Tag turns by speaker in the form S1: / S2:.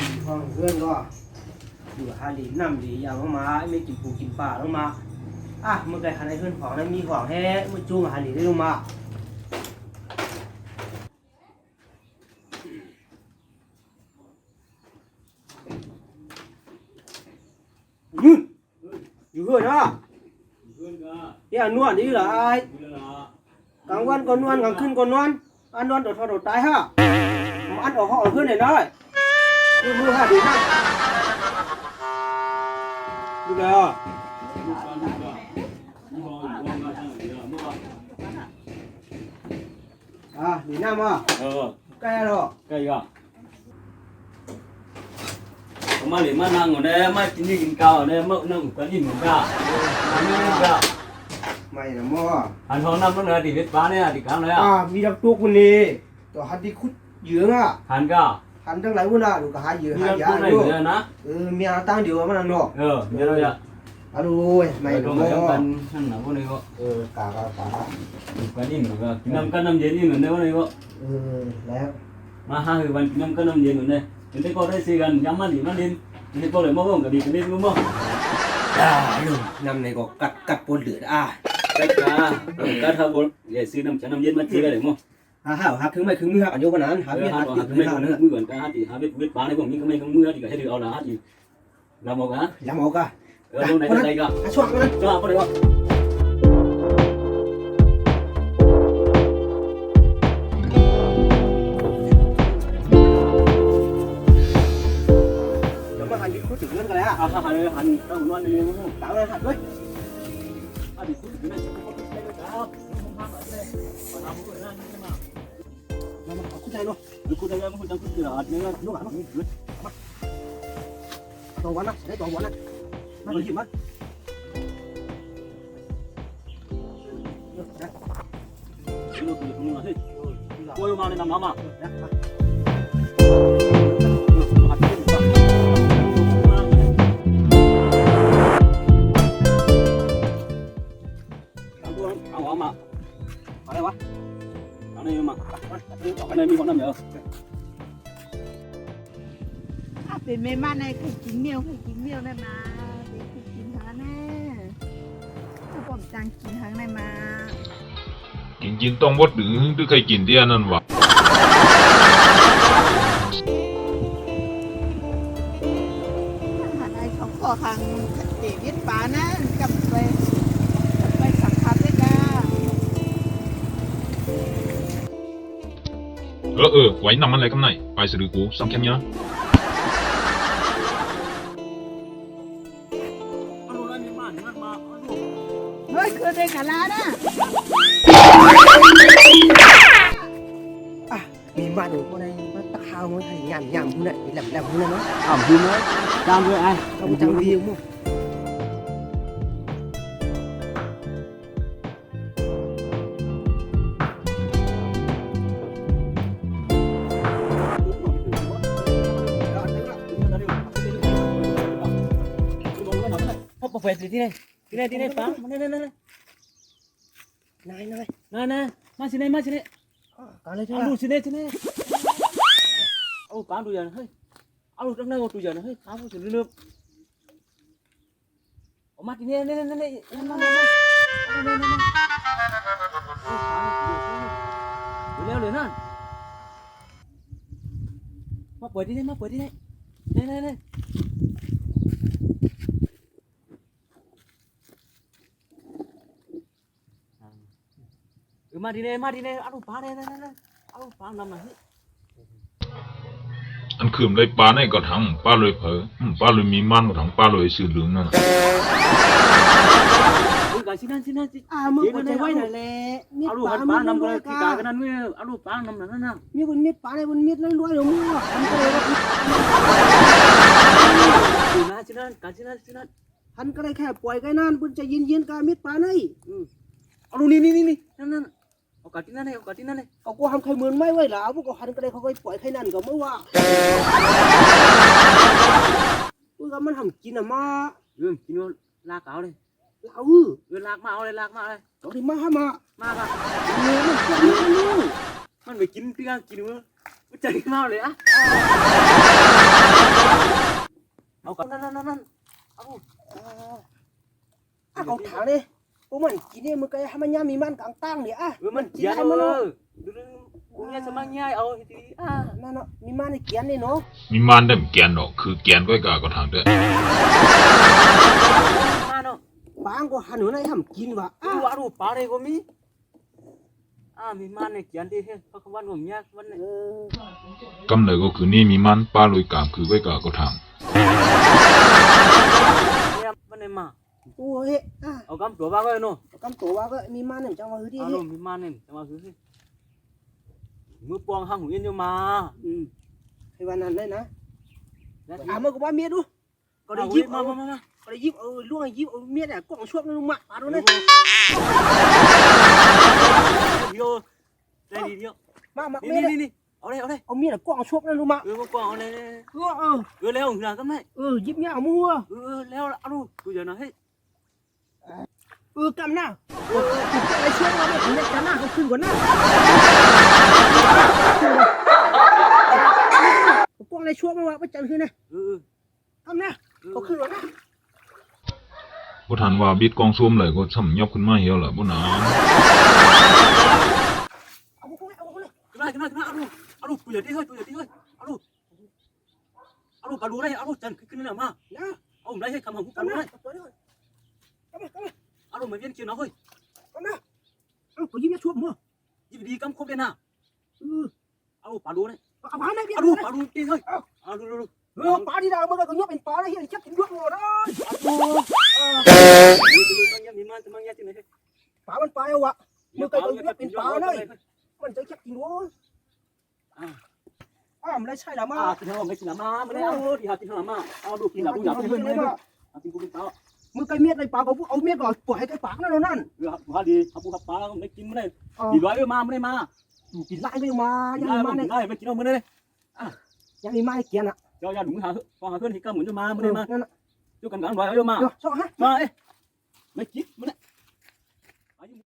S1: อยู่ห้องเพื่อนก็อยู่หาดีน้ำดีอย่างมาไม่กินปูกินปลาลงมาเมื่อไก่หันให้เพื่อนของนั้นมีของแท้เมื่อจูงหาดีได้ลงมาอยู่เพื่อนนะเนี่ยนวดนี่เหรอไอ้กลางวันก็นวดกลางคืนก็นวดอันนวดตัวทอดตายฮะอันออกห้องเพื่อนหน่อยน้อยมือฮะดีมากดูแล้วดีน้ำอ่ะใกล้แล้ว
S2: ใกล้ก็มาเลยมานั่งก่อนเลยมากินนี่กินข้าวเลยมานั่งกันยิ่งเหมือนกัน
S1: ไม่นะมั่ว
S2: หันท้องน้ำมันเลยติดฟ้าเนี่ยติดกลางเลย
S1: มีดักตัวคนนี้ตัวหันที่คุดเยอะ
S2: หันก็
S1: หันทั้งหลายวันดูก็หาเยอะหายาอยู่มีอาตั้งเดียวมันนั่งเนาะ
S2: เดี๋ยวเราจะ
S1: ดูไม่นะมั่ว
S2: กันนั่นนะพวกนี้ก็
S1: กา
S2: กันยิ่งเหมือนกันกินน้ำกันน้ำเย็นยิ่งเหมือนเดิมพวกนี้ก็
S1: แล้ว
S2: มาหาคือวันกินน้ำกันน้ำเย็นเหมือนเดิมเดี๋ยวก็ได้ซื้อกันย้ำมันดีมันดินเดี๋ยวก็เลยมั่วกับดีกันดินมั่ว
S1: ลูกน้ำในก็กัดปนเหลือ
S2: กัดทำบนอย่าซื้อน้ำน้ำเย็นมาซื้อกันเลยมั่ว
S1: หาครึ่งไม่ครึ่งมืออันโยกันนั้นหาไม่
S2: มือเหมือนกันหาตีหาเบ็ดปลาในพวกนี้ก็ไม่ครึ่งมือที่ก็ให้ดูเอาละหาตีลำออกนะ
S1: ลำออกอ่ะ
S2: ลงไหนไหนก็
S1: ช่วงนั้น
S2: ช่วงพอดีว่า
S1: ถึงเรื่องกันแล้ว
S2: หันต้องนวดเลยมั้ง
S1: ตามเลยหันด้วย
S2: ดิคุณถึงนั่นจะพูดได้ด้วยครับผมพาไปเลยมาทำด้วยนั่นนี่มา
S1: เอาคุณใจด้วย
S2: คุณใจยังคุณจังคุณเกิดเนี่ย
S1: ลูกหลานมาตัววันนะได้ตัววันนะมาหยิบมา
S2: ลูกอยู่ตรงนั้นสิโวยมาในน้ำมาอะไรวะอันนี้มาอันนี้มีคนน้ำเยอะ
S3: เป็นแม่บ้านในเคยกินเมียวได้มาเคยกินทั้งแน่ถ้าผมจังกินทั้งได้มา
S4: กินต้องวดหรือเคยกินที่นั่นวะ
S3: หาได้เขาขอทางเด็ดป่านะกับไปสังคับได้จ้า
S4: ไว้นำมันอะไรกันไหนไปสื่อกูสำคัญเนาะ
S3: เฮ้ยคือเด็กกะลานะ
S1: มีมาดูคนในมาตะขาวมันให้ยำคุณน่ะแหลมคุณน่ะเนาะ
S2: ดูมั้ยจำด้วยไอ้
S1: เอาจังดีมั้ง
S2: ไปที่ไหนฟังมาเนี่ยนายมาสิเนี่ย
S1: การเลย
S2: เอาดูสิเนี่ยเอาปางดูอย่างเฮ้ยเอาดูตั้งหน้าดูอย่างเฮ้ยปางดูสิเรื่อยๆเอามาที่เนี่ยมาเร็วเลยนั่นมาเปิดที่ไหนเนี่ยมาดีเนี่ยเอาลูกปลาเนี่ยเอาลูกปลานำมาสิ
S4: อันคืมเลยปลาในกระถังปลาเลยเผลอปลาเลยมีมันกระถังปลาเลยสื่อเหลืองนั่น
S2: กันสินั่น
S1: มึงคนใจไว้หน่อยแหละ
S2: เอาลูกปลานำกันที่กากันนั่นเมื่อเอาลูกปลานำนั่นน่ะ
S1: มีคนมีปลาในบนมีดรวยๆหรือมึงมันก็เลยว่า
S2: ดูนะสินั่น
S1: หันก็เลยแค่ปล่อยไก่นั่นคุณจะยินการมีดปลาใน
S2: เอาลูกนี่นั่นเอากัดที่นั่นเลย
S1: เขาก็ทำใครเหมือนไม่ไหวแล้วพวกเขาหันก็เลยเขาก็ปล่อยใครนั่นก็ไม่ว่าพวกมันทำกินมา
S2: กินลากเอาเลย
S1: เอา
S2: ลากมาเอาเลย
S1: เอาที่มากัน
S2: มันไปกินเตี้ยกินมันใจเมาเลย นั่นเอา
S1: เขาถามเลยพวกมันกินเนี่ยมึงก็ให้มันย่ามีมันกลางตั้งเนี่ยอ่ะ
S2: มันเกียนมันกูเนี่ยสมังง่ายเอาที
S1: นั่นเนาะมีมันในเกียนเนี่ยเนาะ
S4: มีมันได้แกนเนาะคือแกนก้อยกาก็ทางเด้อ
S2: มาเนาะ
S1: บางก็หันหัวในทำกินว่ะ
S2: ดูปลาเลยก็มีมีมันในเกียนที่เพราะวันผมเนี่ยวันนี้
S4: กำเนิดก็คือนี่มีมันป้าลอยกามคือก้อยกาก็ทาง
S2: เนี่ยวันนี้มา
S1: โอ้ย
S2: เอากำตัวบ้าก็เนาะ
S1: กำตัวว่าก็มีมันเนี่ยจังว่าคือดี
S2: เอามีมันเนี่ยจะมาซื้อสิมือปองห้างหูยินอยู่มา
S1: ให้วันนั้นได้นะมึงก็ว่าเมียดูก็ได้ยิบมาก็ได้ยิบล่วงยิบเมียเนี่ยกล้องช่วงนึงมาดูเลย
S2: เดียวได้ดีเดียว
S1: มาเมีย
S2: นี่เอาเลย
S1: เอาเมียเนี่ยกล้องช่วงนึงมา
S2: ปองเอาเลยแล้วหลังก็ไม่
S1: ยิบเนี่ยเอามือ
S2: แล้วเอาดูกูจะนะเฮ้ย
S1: กำหน้าไอ้ช่วงเราเนี่ยถึงจะหน้าเขาขึ้นกว่าหน้า กล้องในช่วงมันว่าประจันขึ้นนะทำนะเขาขึ้นแล้วนะ
S4: ก็ทันว่าบิดกองส้วมเลยก็ช่ำยับขึ้นมาเหี่ยวล่ะบ่หนา
S1: เอาไปเลย
S2: เอาดูกูอย่าที่เฮ้ยเอาดูปลาดูได้เอาดูจันขึ้นเลยมาเอาผมได้ให้คำของกูปลาดูได้เอาดูเหมือนเวียนเขียวนะเฮ้ย
S1: ก็ยิ้มช่วงมั้ง
S2: ยิ่งดีกำครบเลยนะเอาปลาดูได้
S1: เอาปลาไม่เบี้ย
S2: เอาดูปลาดูตีเฮ้ยเอาดู
S1: ปลาที่ดาวมันก็ยกเป็นปลาได้เห็นชักกินด้วยหมดเลย
S2: มีมันจะมันยัดที่ไหน
S1: ปลามันไปเอาวะมันก็ยกเป็นปลาเลยมันจะชักกินด้วยไม่ได้ใช่หรอมา
S2: กินหอมไม่กินหมาไม่ได้เอาที่หากินหมาเอาดูกินหลับดูหลับกินเลยเอากินกูกินเต้า
S1: มึงไก่เมียดเลยปลาก็เอาเมียดก่อนปล่อยให้ไก่ปากนั่นนั่น
S2: พอดีเอาปูกับปลาไม่กินไม่ได้ดีร้อยมาไม่ได้มา
S1: กินไล่ไม่มายังมีมาเนี่ย
S2: ได้ไม่กินเอาไม่ได้
S1: ยังมีมาให้เกียนอ่ะ
S2: เจ้าอย่าหนุ่มหาพอหาเพื่อนที่ก็เหมือนจะมาไม่ได้มา
S1: นั่นน่ะ
S2: จุกันกันร้อยเอามา
S1: ชอบฮะ
S2: มาเอ้ไม่คิดไม่ได้